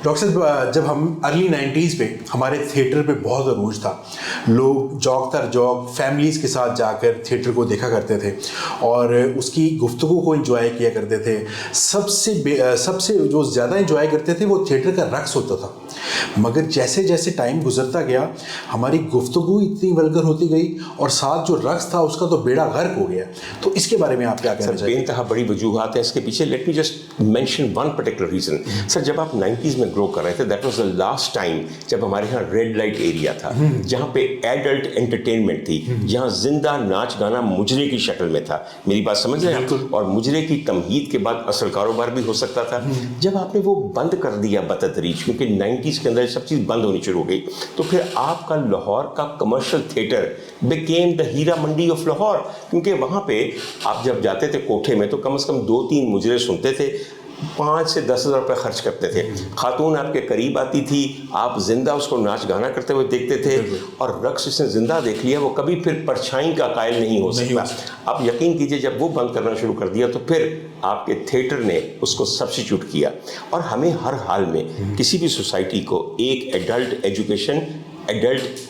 Doctor साहब, जब हम अर्ली 90s पे हमारे थिएटर पे बहुत अरूज था, लोग जौक दर जौक फैमिलीज़ के साथ जाकर थिएटर को देखा करते थे और उसकी गुफ्तगू को एंजॉय किया करते थे। सबसे जो ज़्यादा एंजॉय करते थे वो थिएटर का रक्स होता था। मगर जैसे जैसे टाइम गुजरता गया हमारी गुफ्तगू इतनी वल्गर होती गई और साथ जो रक्स था उसका तो बेड़ा गर्क हो गया। तो इसके बारे में आप क्या कहना चाहिए? बेनतहा बड़ी वजूहात है इसके पीछे। Let me just mention one particular reason. Sir, जब आप 90s में ग्रो कर रहे थे, that was the last time जब हमारे यहाँ रेड लाइट एरिया था, जहाँ पे एडल्ट एंटरटेनमेंट थी, जहाँ जिंदा नाच गाना मुजरे की शक्ल में था। मेरी बात समझ रहे हैं? और मुजरे की तमहीद के बाद असल कारोबार भी हो सकता था। जब आपने वो बंद कर दिया बतदरीज, क्योंकि 90s के अंदर सब चीज़ बंद होनी शुरू हो गई, तो फिर आपका लाहौर का commercial theatre became the Heera Mandi of Lahore. क्योंकि वहाँ पे आप जब जाते थे कोठे में तो कम से कम 2-3 मुजरे सुनते थे, 5 से 10 हज़ार रुपये खर्च करते थे। खातून आपके करीब आती थी, आप जिंदा उसको नाच गाना करते हुए देखते थे, और रक्स जिसने जिंदा देख लिया वो कभी फिर परछाई का कायल नहीं हो सकता। आप यकीन कीजिए, जब वो बंद करना शुरू कर दिया तो फिर आपके थिएटर ने उसको सब्स्टिट्यूट किया। और हमें हर हाल में किसी भी सोसाइटी को एक एडल्ट एजुकेशन, एडल्ट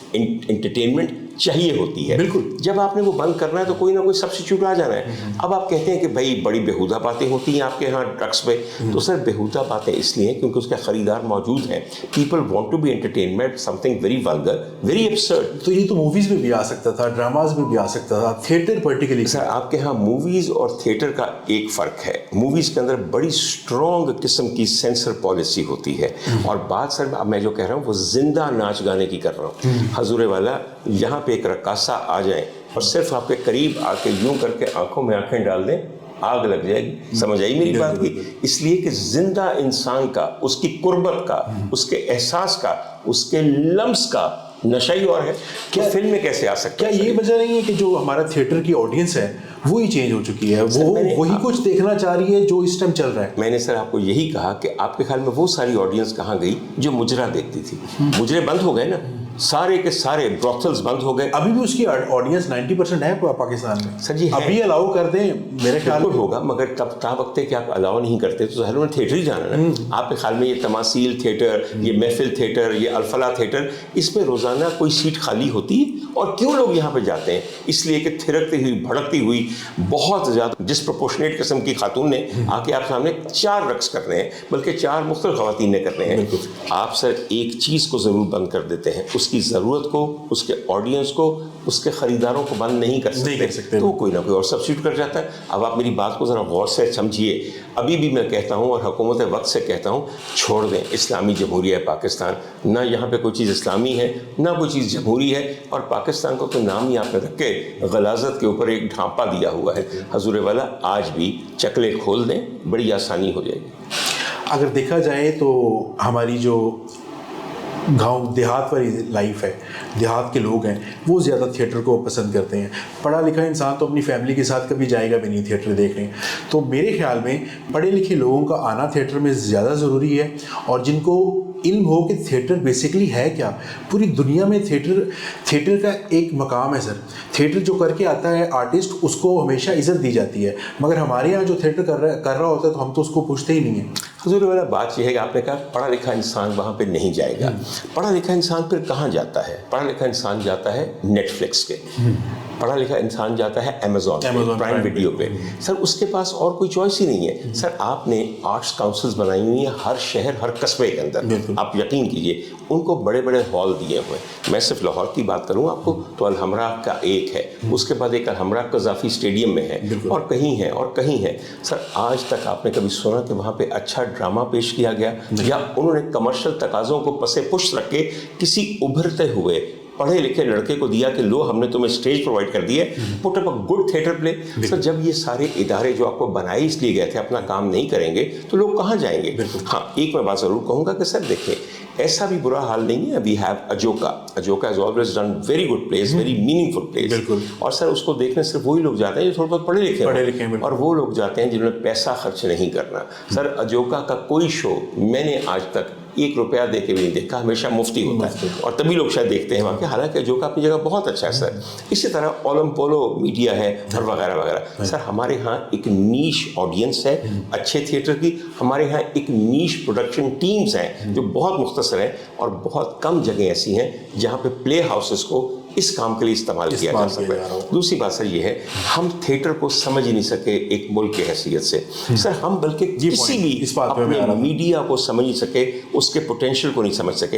एंटरटेनमेंट चाहिए होती है। बिल्कुल। जब आपने वो बंद करना है तो कोई ना कोई सब्स्टिट्यूट आ जाना है। अब आप कहते हैं कि भाई बड़ी बेहुदा बातें होती हैं आपके यहाँ ड्रग्स पे, तो सर बेहुदा बातें इसलिए क्योंकि उसके खरीदार मौजूद हैं। People want to be entertainment something very vulgar, very absurd. तो ये तो मूवीज़ में भी आ सकता था, ड्रामाज में भी आ सकता था, थिएटर पर्टिकुलरली। सर, आपके यहाँ मूवीज़ और थिएटर का एक फ़र्क है। मूवीज़ के अंदर बड़ी स्ट्रॉन्ग किस्म की सेंसर पॉलिसी होती है, और बात सर अब मैं जो कह रहा हूँ वो जिंदा नाच गाने की कर रहा हूँ। हजूरे वाला, यहाँ पे एक रक्कासा आ जाए और सिर्फ आपके करीब आके यूं करके आंखों में आंखें डाल दें, आग लग जाएगी। समझ आई मेरी बात की? इसलिए कि जिंदा इंसान का, उसकी कुर्बत का, उसके एहसास का, उसके लम्स का नशा ही और है। क्या फिल्म में कैसे आ सकता है? क्या ये वजह नहीं है कि जो हमारा थिएटर की ऑडियंस है वो ही चेंज हो चुकी है, वो वही कुछ देखना चाह रही है जो इस टाइम चल रहा है? मैंने सर आपको यही कहा कि आपके ख्याल में वो सारी ऑडियंस कहाँ गई जो मुजरा देखती थी? मुजरे बंद हो गए ना, सारे के सारे ब्रॉथल्स बंद हो गए। अभी भी उसकी ऑडियंस 90% है पाकिस्तान में। सर जी, अभी अलाउ कर दें मेरे ख्याल में होगा, मगर तब ता वक्त कि आप अलाउ नहीं करते तो जहर में थिएटर ही जाना ना। आपके ख्याल में ये तमासील थिएटर, ये महफिल थिएटर, ये अलफला थिएटर, इसमें रोज़ाना कोई सीट खाली होती है? और क्यों लोग यहाँ पे जाते हैं? इसलिए कि थिरकती हुई भड़कती हुई बहुत ज़्यादा डिस्प्रपोर्शनेट किस्म की खातून ने आके आप सामने 4 रक्स करने हैं, बल्कि 4 मुख्तलिफ ख़वातीन ने करने हैं। आप सर एक चीज़ को ज़रूर बंद कर देते हैं, उसकी ज़रूरत को, उसके ऑडियंस को, उसके ख़रीदारों को बंद नहीं कर सकते, तो कोई ना कोई और सब्स्टिट्यूट कर जाता है। अब आप मेरी बात को ज़रा गौर से समझिए। अभी भी मैं कहता हूँ और हुकूमत वक्त से कहता हूँ, छोड़ दें इस्लामी जमहूरिया पाकिस्तान। ना यहाँ पे कोई चीज़ इस्लामी है, ना कोई चीज़ जमहूरी है, और पाकिस्तान को तो नाम ही आपने रख के गलाजत के ऊपर एक ढांपा दिया हुआ है। हजूर वाला, आज भी चकले खोल दें, बड़ी आसानी हो जाएगी। अगर देखा जाए तो हमारी जो गांव देहात वाली लाइफ है, देहात के लोग हैं, वो ज़्यादा थिएटर को पसंद करते हैं। पढ़ा लिखा इंसान तो अपनी फैमिली के साथ कभी जाएगा भी नहीं थिएटर देखने। तो मेरे ख्याल में पढ़े लिखे लोगों का आना थिएटर में ज़्यादा ज़रूरी है, और जिनको इल्म हो कि थिएटर बेसिकली है क्या। पूरी दुनिया में थिएटर का एक मकाम है सर। थिएटर जो करके आता है आर्टिस्ट, उसको हमेशा इज़्ज़त दी जाती है, मगर हमारे यहाँ जो थिएटर कर रहा होता है तो हम तो उसको पूछते ही नहीं हैं। हजूर वाला, बात यह है कि आपने कहा पढ़ा लिखा इंसान वहाँ पे नहीं जाएगा। पढ़ा लिखा इंसान फिर कहाँ जाता है? पढ़ा लिखा इंसान जाता है नेटफ्लिक्स के, पढ़ा लिखा इंसान जाता है अमेजॉन प्राइम वीडियो पे। सर, उसके पास और कोई चॉइस ही नहीं है। सर, आपने आर्ट्स काउंसिल्स बनाई हुई हैं हर शहर, हर कस्बे के अंदर। आप यकीन कीजिए, उनको बड़े बड़े हॉल दिए हुए हैं। मैं सिर्फ लाहौर की बात करूँ आपको तो अलहमरा का एक है, उसके बाद एक अलहमरा कज़ाफ़ी स्टेडियम में है, और कहीं है और कहीं है। सर, आज तक आपने कभी सुना कि वहाँ पे अच्छा ड्रामा पेश किया गया, या उन्होंने कमर्शियल तकाज़ों को पसे पुश रख के किसी उभरते हुए पढ़े लिखे लड़के को दिया कि लो, हमने तुम्हें स्टेज प्रोवाइड कर दी है, put up a good theatre play. Sir, जब ये सारे इदारे जो आपको बनाए इसलिए गए थे अपना काम नहीं करेंगे तो लोग कहाँ जाएंगे? हाँ, एक मैं बात ज़रूर कहूँगा कि सर देखें, ऐसा भी बुरा हाल नहीं है। We have Ajoka has always done very good place, very meaningful place. और सर, उसको देखने सिर्फ वही लोग जाते हैं जो थोड़ा बहुत पढ़े लिखे हैं, और वो लोग जाते हैं जिन्होंने पैसा खर्च नहीं करना। सर, अजोका का कोई शो मैंने आज तक 1 रुपया दे के भी नहीं देखा, हमेशा मुफ्ती होता है और तभी लोग शायद देखते हैं वहाँ के। हालांकि जो का अपनी जगह बहुत अच्छा है सर। इसी तरह ओलम्पोलो मीडिया है और वगैरह वगैरह। सर हमारे यहाँ एक नीश ऑडियंस है अच्छे थिएटर की, हमारे यहाँ एक नीश प्रोडक्शन टीम्स हैं जो बहुत मुख्तसर हैं और बहुत कम जगह ऐसी हैं जहाँ पे प्ले हाउसेस को इस काम के लिए इस्तेमाल किया जा सकता है। दूसरी बात सर ये है, हम थिएटर को समझ ही नहीं सके एक मुल्क की हैसियत से सर, हम बल्कि किसी भी अपने मीडिया को समझ नहीं सके, उसके पोटेंशियल को नहीं समझ सके।